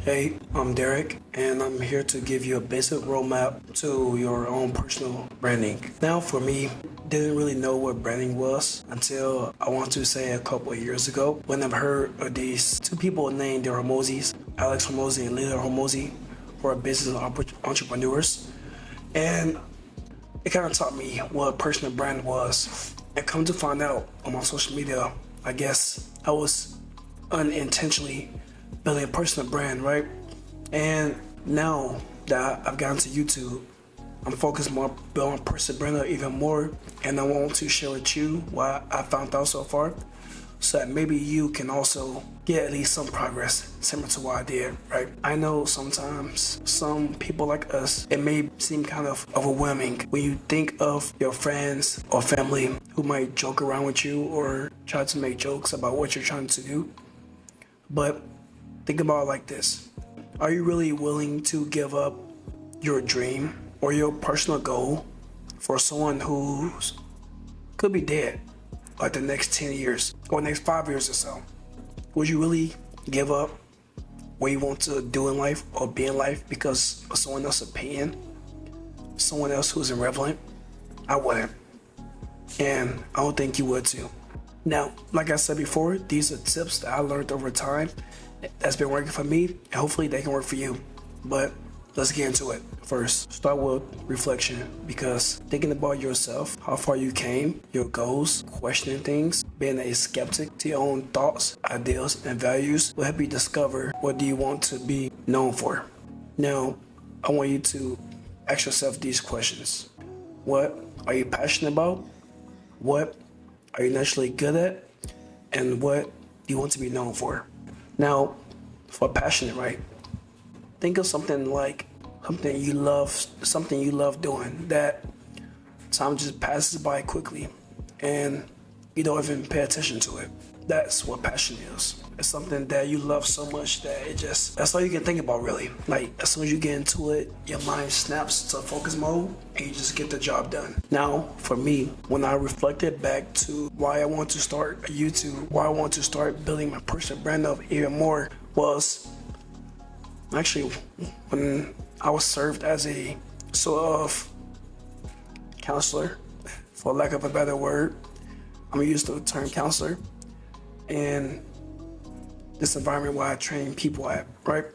Hey, I'm Derrick, and I'm here to give you a basic roadmap to your own personal branding. Now, for me, didn't really know what branding was until I want to say a couple of years ago when I've heard of these two people named the Hormozis, Alex Hormozi and Lila Hormozi, who are business entrepreneurs. And it kind of taught me what a personal brand was. And come to find out on my social media, I guess I was unintentionally building a personal brand, right? And now that I've gotten to YouTube, I'm focused more building personal brand even more, and I want to share with you what I found out so far, so that maybe you can also get at least some progress similar to what I did, right? I know sometimes some people like us, it may seem kind of overwhelming when you think of your friends or family who might joke around with you or try to make jokes about what you're trying to do. But think about it like this. Are you really willing to give up your dream or your personal goal for someone who could be dead like the next 10 years or next 5 years or so? Would you really give up what you want to do in life or be in life because of someone else's opinion? Someone else who's irrelevant? I wouldn't. And I don't think you would too. Now, like I said before, these are tips that I learned over time that's been working for me, and hopefully they can work for you. But let's get into it. First, start with reflection, because thinking about yourself, how far you came, your goals, questioning things, being a skeptic to your own thoughts, ideals, and values will help you discover what do you want to be known for. Now, I want you to ask yourself these questions. What are you passionate about? What are you naturally good at? And what do you want to be known for? Now, for passionate, right? Think of something like something you love doing that time just passes by quickly and you don't even pay attention to it. That's what passion is. It's something that you love so much that that's all you can think about really. Like as soon as you get into it, your mind snaps to focus mode and you just get the job done. Now, for me, when I reflected back to why I want to start YouTube, why I want to start building my personal brand up even more was actually when I was served as a sort of counselor, for lack of a better word. I'm used to the term counselor. And this environment where I train people at, right?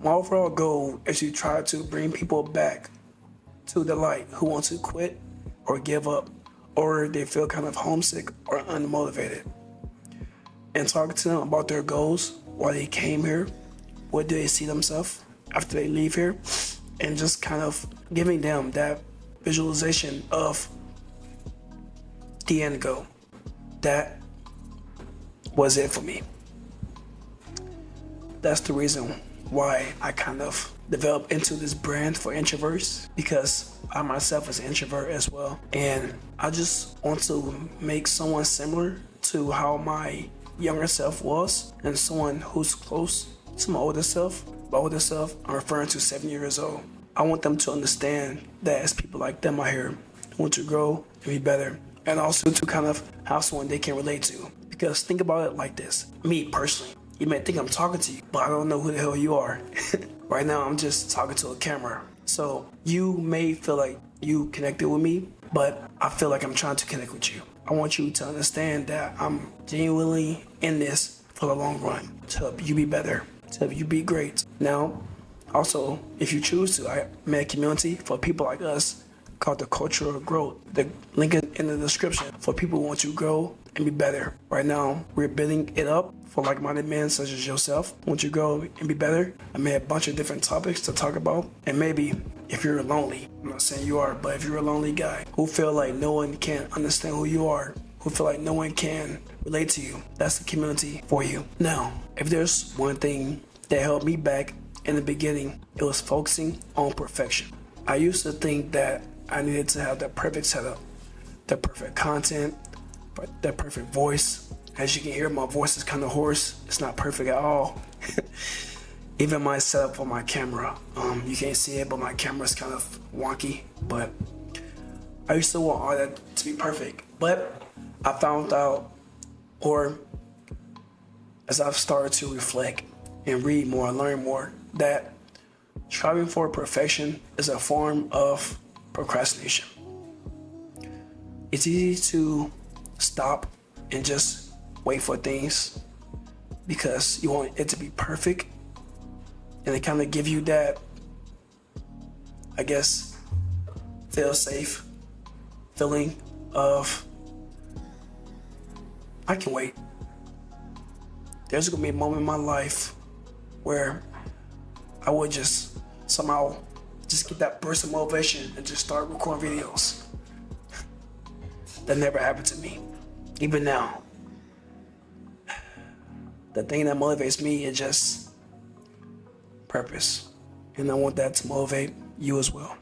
My overall goal is to try to bring people back to the light who want to quit or give up, or they feel kind of homesick or unmotivated. And talking to them about their goals, why they came here, what do they see themselves after they leave here, and just kind of giving them that visualization of the end goal. That was it for me. That's the reason why I kind of developed into this brand for introverts, because I myself is an introvert as well. And I just want to make someone similar to how my younger self was, and someone who's close to my older self. My older self, I'm referring to 7 years old. I want them to understand that it's people like them out here who want to grow and be better, and also to kind of have someone they can relate to. Because think about it like this. Me personally, you may think I'm talking to you, but I don't know who the hell you are. Right now, I'm just talking to a camera. So you may feel like you connected with me, but I feel like I'm trying to connect with you. I want you to understand that I'm genuinely in this for the long run, to help you be better, to help you be great. Now, also, if you choose to, I made a community for people like us called the Culture of Growth. The link is in the description for people who want to grow and be better. Right now, we're building it up for like-minded men such as yourself. Want you to grow and be better? I made a bunch of different topics to talk about. And maybe if you're lonely, I'm not saying you are, but if you're a lonely guy who feel like no one can understand who you are, who feel like no one can relate to you, that's the community for you. Now, if there's one thing that held me back in the beginning, it was focusing on perfection. I used to think that I needed to have the perfect setup, the perfect content, the perfect voice. As you can hear, my voice is kind of hoarse. It's not perfect at all. Even my setup for my camera, you can't see it, but my camera is kind of wonky. But I used to want all that to be perfect. But I found out, or as I've started to reflect and read more and learn more, that striving for perfection is a form of procrastination. It's easy to stop and just wait for things because you want it to be perfect, and they kind of give you that, I guess, feel safe feeling of, I can wait. There's gonna be a moment in my life where I would just somehow just get that burst of motivation and just start recording videos. That never happened to me. Even now, the thing that motivates me is just purpose. And I want that to motivate you as well.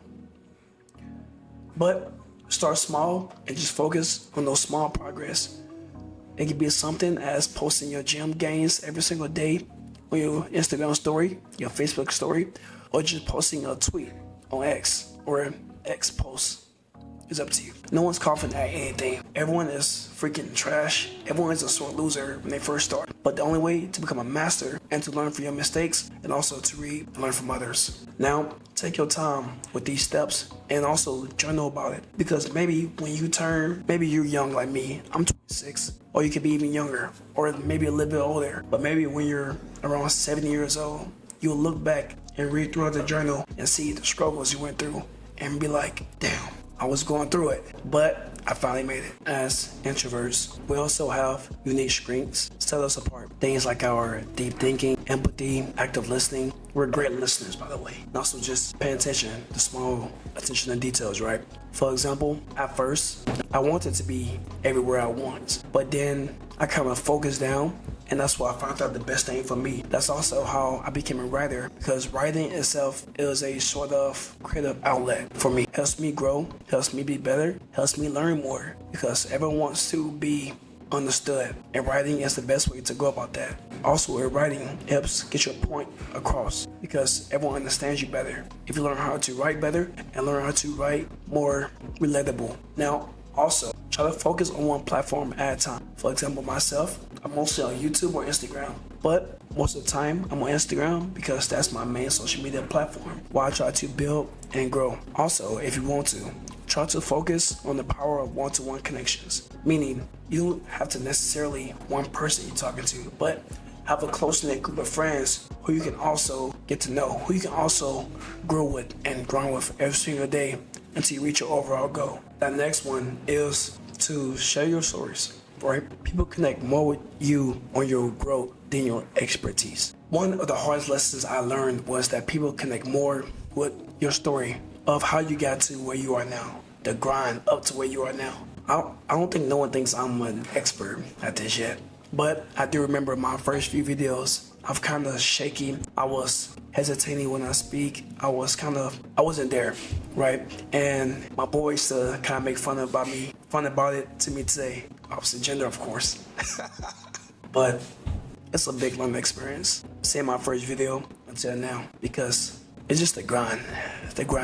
But start small and just focus on those small progress. It could be something as posting your gym gains every single day on your Instagram story, your Facebook story, or just posting a tweet on X or X post. It's up to you. No one's confident at anything. Everyone is freaking trash. Everyone is a sore loser when they first start. But the only way to become a master and to learn from your mistakes and also to read and learn from others. Now, take your time with these steps and also journal about it. Because maybe when you turn, maybe you're young like me. I'm 26. Or you could be even younger. Or maybe a little bit older. But maybe when you're around 70 years old, you'll look back and read throughout the journal and see the struggles you went through and be like, damn, I was going through it, but I finally made it. As introverts, we also have unique strengths that set us apart. Things like our deep thinking, empathy, active listening. We're great listeners, by the way. And also just pay attention to small attention to details, right? For example, at first, I wanted to be everywhere at once, but then I kind of focused down, and that's why I found out the best thing for me. That's also how I became a writer, because writing itself is a sort of creative outlet for me. Helps me grow, helps me be better, helps me learn more, because everyone wants to be understood, and writing is the best way to go about that. Also, writing helps get your point across because everyone understands you better if you learn how to write better and learn how to write more relatable. Now, also, try to focus on one platform at a time. For example, myself, I'm mostly on YouTube or Instagram, but most of the time I'm on Instagram because that's my main social media platform while I try to build and grow. Also, if you want to, try to focus on the power of one-to-one connections, meaning you don't have to necessarily one person you're talking to, but have a close-knit group of friends who you can also get to know, who you can also grow with and grind with every single day until you reach your overall goal. That next one is to share your stories, right? People connect more with you on your growth than your expertise. One of the hardest lessons I learned was that people connect more with your story of how you got to where you are now, the grind up to where you are now. I don't think no one thinks I'm an expert at this yet, but I do remember my first few videos, I was kind of shaky. I was hesitating when I speak. I wasn't there, right? And my boys kind of make fun about it to me today. Opposite gender, of course. But it's a big learning experience. Seeing my first video until now, because it's just the grind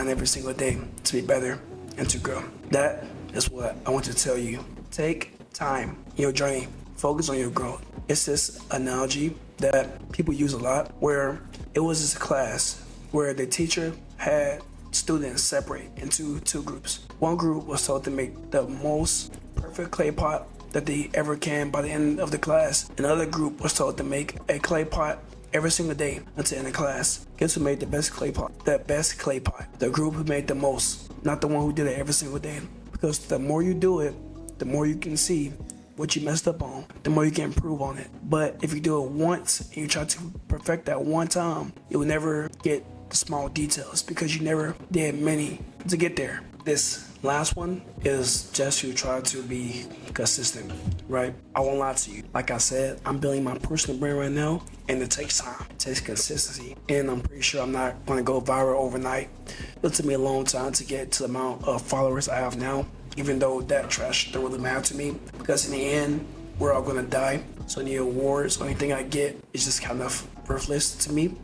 every single day to be better and to grow. That is what I want to tell you. Take time in your journey. Focus on your growth. It's this analogy that people use a lot where it was this class where the teacher had students separate into two groups. One group was told to make the most perfect clay pot that they ever can by the end of the class. Another group was told to make a clay pot every single day until the end of class. Guess who made the best clay pot? The best clay pot. The group who made the most, not the one who did it every single day. Because the more you do it, the more you can see what you messed up on, the more you can improve on it. But if you do it once and you try to perfect that one time, you will never get the small details because you never did many to get there. This last one is just to try to be consistent, right? I won't lie to you. Like I said, I'm building my personal brand right now, and it takes time. It takes consistency, and I'm pretty sure I'm not going to go viral overnight. It took me a long time to get to the amount of followers I have now, even though that trash don't really matter to me, because in the end, we're all gonna die. So any awards or anything I get is just kind of worthless to me.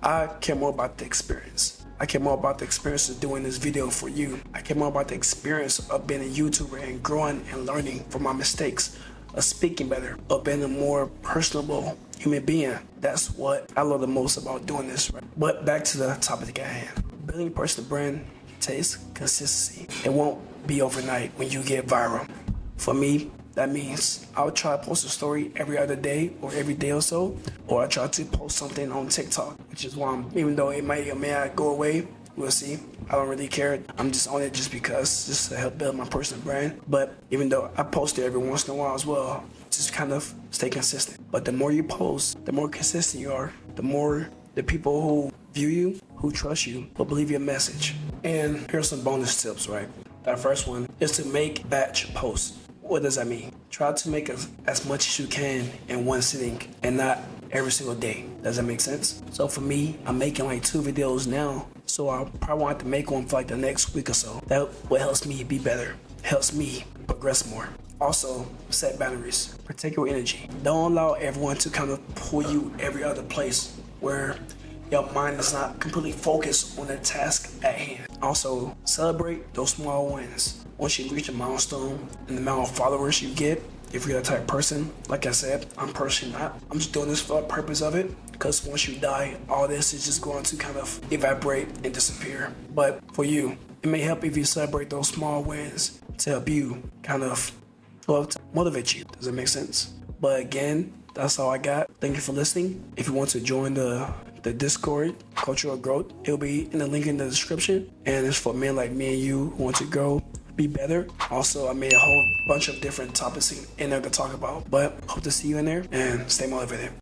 I care more about the experience. I care more about the experience of doing this video for you. I care more about the experience of being a YouTuber and growing and learning from my mistakes. of speaking better, of being a more personable human being. That's what I love the most about doing this, right? But back to the topic at hand. Building a personal brand takes consistency. It won't be overnight when you get viral. For me, that means I'll try to post a story every other day or every day or so, or I try to post something on TikTok, which is why even though it may or may not go away, we'll see. I don't really care. I'm just on it just to help build my personal brand. But even though I post it every once in a while as well, just kind of stay consistent. But the more you post, the more consistent you are, the more the people who view you, who trust you, will believe your message. And here's some bonus tips, right? That first one is to make batch posts. What does that mean? Try to make as much as you can in one sitting and not every single day. Does that make sense? So for me, I'm making like 2 videos now, so I probably want to make one for like the next week or so. That what helps me be better, helps me progress more. Also, set boundaries. Protect your energy. Don't allow everyone to kind of pull you every other place where your mind is not completely focused on the task at hand. Also, celebrate those small wins. Once you reach a milestone and the amount of followers you get, if you're that type of person, like I said, I'm personally not. I'm just doing this for the purpose of it, because once you die, all this is just going to kind of evaporate and disappear. But for you, it may help if you celebrate those small wins to help you kind of, well, to motivate you. Does that make sense? But again, that's all I got. Thank you for listening. If you want to join the Discord, Cultural Growth, it'll be in the link in the description. And it's for men like me and you who want to grow, be better. Also, I made a whole bunch of different topics in there to talk about. But hope to see you in there and stay motivated.